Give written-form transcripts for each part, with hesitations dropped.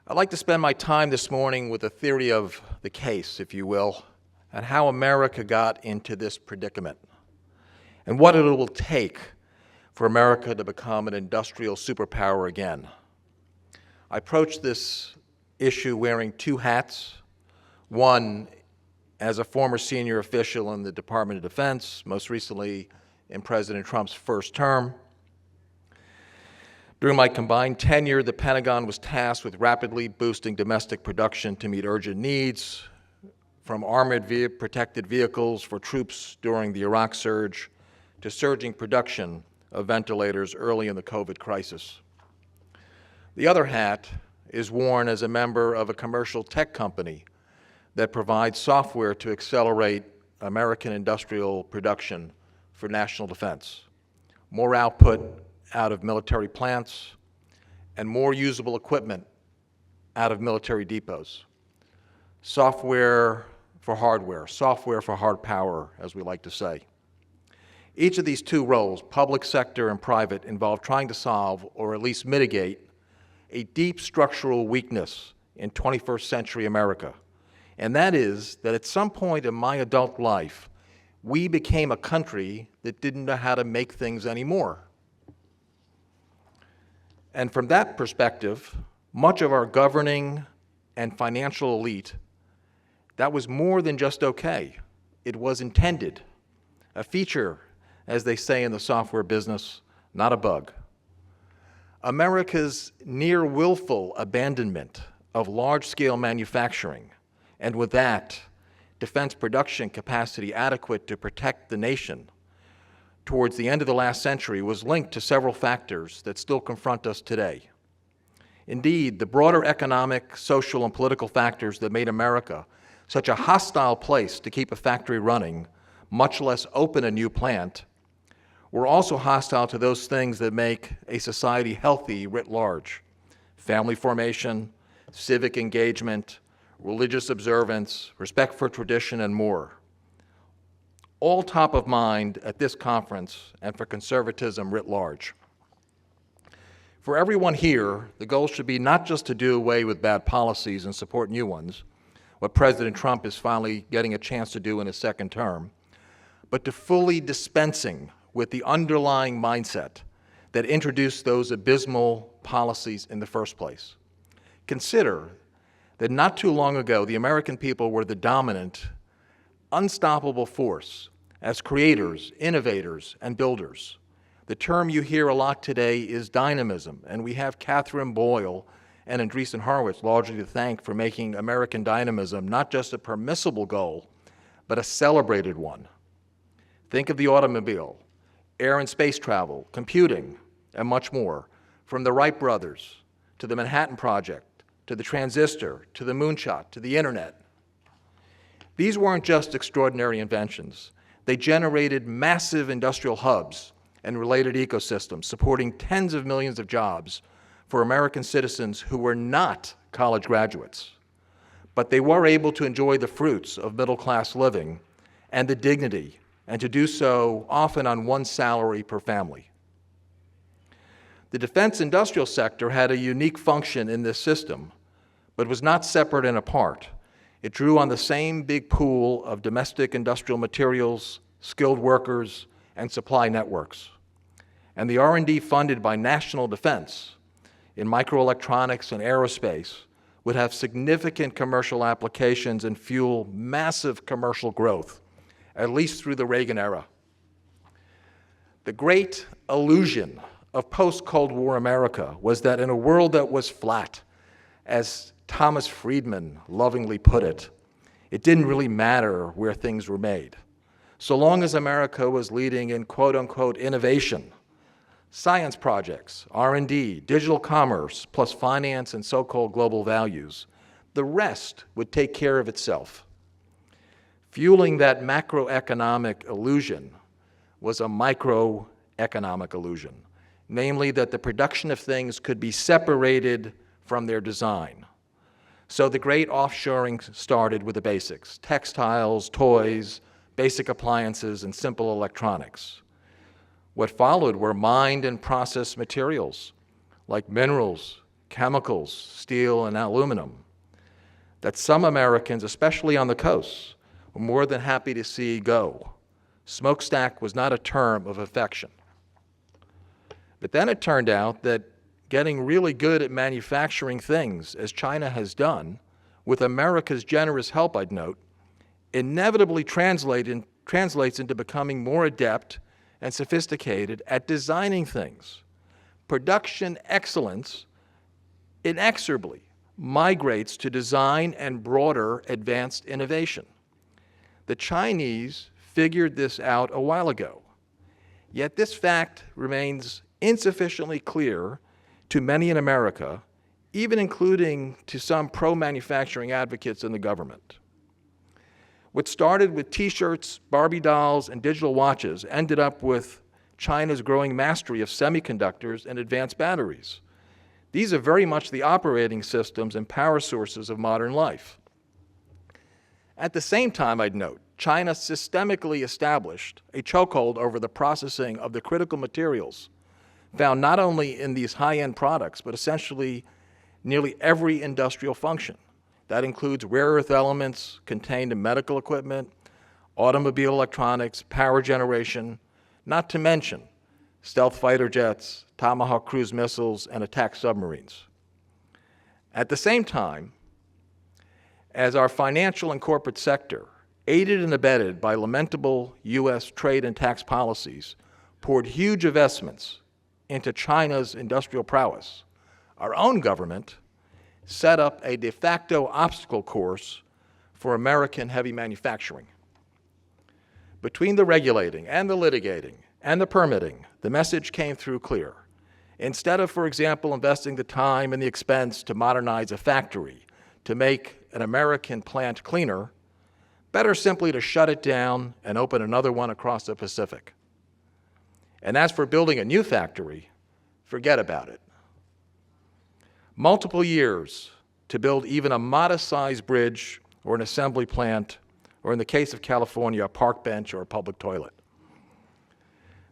I'd like to spend my time this morning with a theory of the case, if you will, and how America got into this predicament, and what it will take for America to become an industrial superpower again. I approach this issue wearing two hats, one as a former senior official in the Department of Defense, most recently in President Trump's first term. During my combined tenure, the Pentagon was tasked with rapidly boosting domestic production to meet urgent needs, from armored protected vehicles for troops during the Iraq surge to surging production of ventilators early in the COVID crisis. The other hat is worn as a member of a commercial tech company that provides software to accelerate American industrial production for national defense. More output out of military plants and more usable equipment out of military depots. Software for hardware, software for hard power, as we like to say. Each of these two roles, public sector and private, involve trying to solve, or at least mitigate, a deep structural weakness in 21st century America. And that is that at some point in my adult life, we became a country that didn't know how to make things anymore. And from that perspective, much of our governing and financial elite, that was more than just okay. It was intended, a feature, as they say in the software business, not a bug. America's near willful abandonment of large-scale manufacturing, and with that, defense production capacity adequate to protect the nation, towards the end of the last century was linked to several factors that still confront us today. Indeed, the broader economic, social, and political factors that made America such a hostile place to keep a factory running, much less open a new plant, were also hostile to those things that make a society healthy writ large: family formation, civic engagement, religious observance, respect for tradition, and more. All top of mind at this conference and for conservatism writ large. For everyone here, the goal should be not just to do away with bad policies and support new ones, what President Trump is finally getting a chance to do in his second term, but to fully dispensing with the underlying mindset that introduced those abysmal policies in the first place. Consider that not too long ago, the American people were the dominant, unstoppable force as creators, innovators, and builders. The term you hear a lot today is dynamism, and we have Catherine Boyle and Andreessen Horowitz largely to thank for making American dynamism not just a permissible goal, but a celebrated one. Think of the automobile, air and space travel, computing, and much more, from the Wright brothers to the Manhattan Project, to the transistor, to the moonshot, to the internet. These weren't just extraordinary inventions. They generated massive industrial hubs and related ecosystems, supporting tens of millions of jobs for American citizens who were not college graduates. But they were able to enjoy the fruits of middle-class living and the dignity, and to do so often on one salary per family. The defense industrial sector had a unique function in this system, but was not separate and apart. It drew on the same big pool of domestic industrial materials, skilled workers, and supply networks. And the R&D funded by national defense in microelectronics and aerospace would have significant commercial applications and fuel massive commercial growth, at least through the Reagan era. The great illusion of post-Cold War America was that in a world that was flat, as Thomas Friedman lovingly put it, it didn't really matter where things were made. So long as America was leading in quote-unquote innovation, science projects, R&D, digital commerce, plus finance and so-called global values, the rest would take care of itself. Fueling that macroeconomic illusion was a microeconomic illusion, namely that the production of things could be separated from their design. So the great offshoring started with the basics: textiles, toys, basic appliances, and simple electronics. What followed were mined and processed materials like minerals, chemicals, steel, and aluminum that some Americans, especially on the coast, were more than happy to see go. Smokestack was not a term of affection. But then it turned out that getting really good at manufacturing things, as China has done, with America's generous help, I'd note, inevitably translates into becoming more adept and sophisticated at designing things. Production excellence inexorably migrates to design and broader advanced innovation. The Chinese figured this out a while ago, yet this fact remains insufficiently clear to many in America, even including to some pro-manufacturing advocates in the government. What started with T-shirts, Barbie dolls, and digital watches ended up with China's growing mastery of semiconductors and advanced batteries. These are very much the operating systems and power sources of modern life. At the same time, I'd note, China systemically established a chokehold over the processing of the critical materials found not only in these high-end products, but essentially nearly every industrial function. That includes rare earth elements contained in medical equipment, automobile electronics, power generation, not to mention stealth fighter jets, Tomahawk cruise missiles, and attack submarines. At the same time, as our financial and corporate sector, aided and abetted by lamentable U.S. trade and tax policies, poured huge investments into China's industrial prowess, our own government set up a de facto obstacle course for American heavy manufacturing. Between the regulating and the litigating and the permitting, the message came through clear. Instead of, for example, investing the time and the expense to modernize a factory, to make an American plant cleaner, better simply to shut it down and open another one across the Pacific. And as for building a new factory, forget about it. Multiple years to build even a modest-sized bridge or an assembly plant, or in the case of California, a park bench or a public toilet.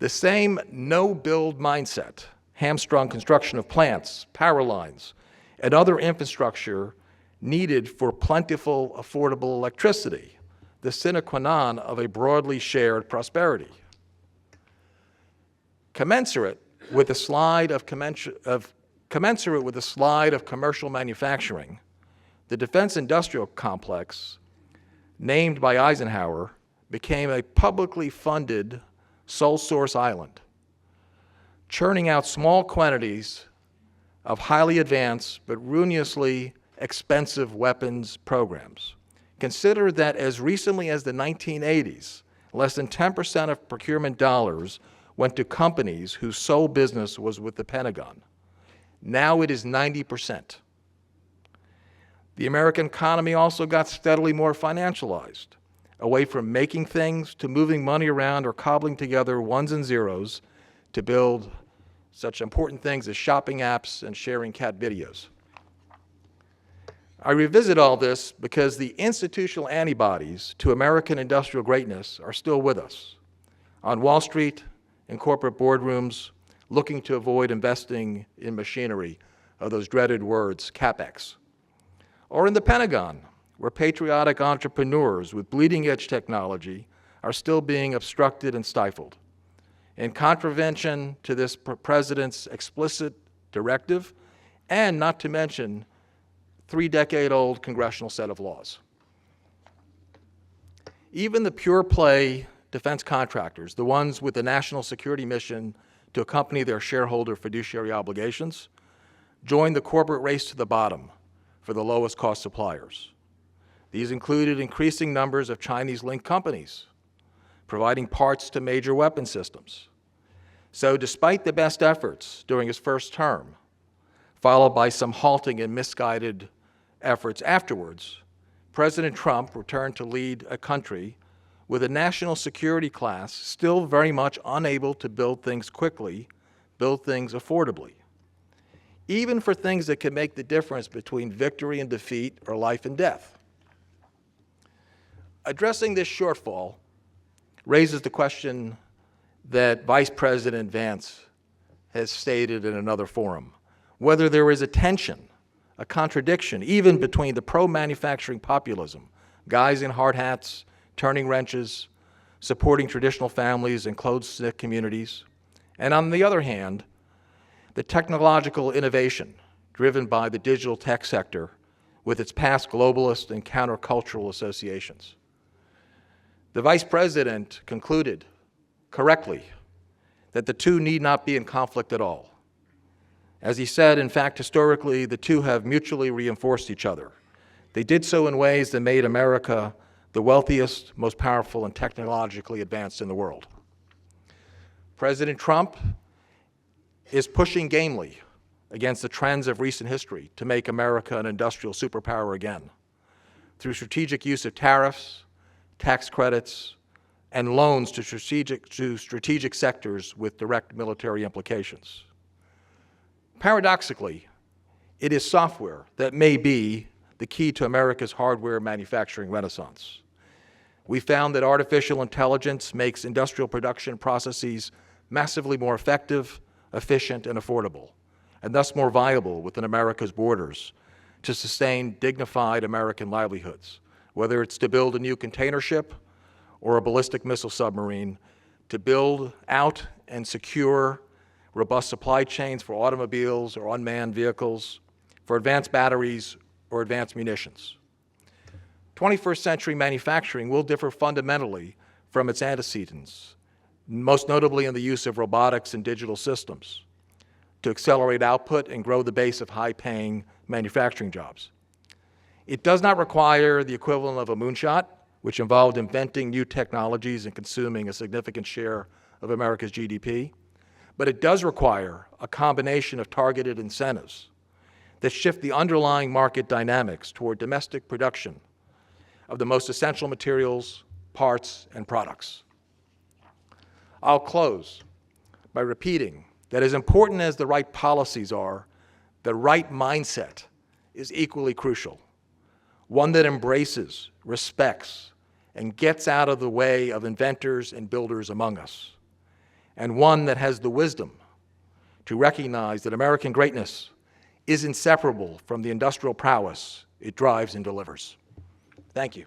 The same no-build mindset hamstrung construction of plants, power lines, and other infrastructure needed for plentiful, affordable electricity, the sine qua non of a broadly shared prosperity. Commensurate with the slide of commercial manufacturing, the defense industrial complex, named by Eisenhower, became a publicly funded sole source island, churning out small quantities of highly advanced but ruinously expensive weapons programs. Consider that as recently as the 1980s, less than 10% of procurement dollars went to companies whose sole business was with the Pentagon. Now it is 90%. The American economy also got steadily more financialized, away from making things to moving money around or cobbling together ones and zeros to build such important things as shopping apps and sharing cat videos. I revisit all this because the institutional antibodies to American industrial greatness are still with us. On Wall Street, in corporate boardrooms, looking to avoid investing in machinery of those dreaded words, CapEx. Or in the Pentagon, where patriotic entrepreneurs with bleeding-edge technology are still being obstructed and stifled. In contravention to this president's explicit directive, and not to mention 3-decade-old congressional set of laws. Even the pure-play defense contractors, the ones with the national security mission to accompany their shareholder fiduciary obligations, joined the corporate race to the bottom for the lowest cost suppliers. These included increasing numbers of Chinese-linked companies, providing parts to major weapon systems. So despite the best efforts during his first term, followed by some halting and misguided efforts afterwards, President Trump returned to lead a country with a national security class still very much unable to build things quickly, build things affordably, even for things that can make the difference between victory and defeat or life and death. Addressing this shortfall raises the question that Vice President Vance has stated in another forum. whether there is a tension, a contradiction, even between the pro-manufacturing populism, guys in hard hats, turning wrenches, supporting traditional families and close-knit communities, and on the other hand, the technological innovation driven by the digital tech sector with its past globalist and countercultural associations. The Vice President concluded correctly that the two need not be in conflict at all. As he said, in fact, historically, the two have mutually reinforced each other. They did so in ways that made America the wealthiest, most powerful, and technologically advanced in the world. President Trump is pushing gamely against the trends of recent history to make America an industrial superpower again, through strategic use of tariffs, tax credits, and loans to strategic sectors with direct military implications. Paradoxically, it is software that may be the key to America's hardware manufacturing renaissance. We found that artificial intelligence makes industrial production processes massively more effective, efficient, and affordable, and thus more viable within America's borders to sustain dignified American livelihoods, whether it's to build a new container ship or a ballistic missile submarine, to build out and secure robust supply chains for automobiles or unmanned vehicles, for advanced batteries or advanced munitions. 21st century manufacturing will differ fundamentally from its antecedents, most notably in the use of robotics and digital systems to accelerate output and grow the base of high-paying manufacturing jobs. It does not require the equivalent of a moonshot, which involved inventing new technologies and consuming a significant share of America's GDP, but it does require a combination of targeted incentives that shift the underlying market dynamics toward domestic production of the most essential materials, parts, and products. I'll close by repeating that as important as the right policies are, the right mindset is equally crucial. One that embraces, respects, and gets out of the way of inventors and builders among us. And one that has the wisdom to recognize that American greatness is inseparable from the industrial prowess it drives and delivers. Thank you.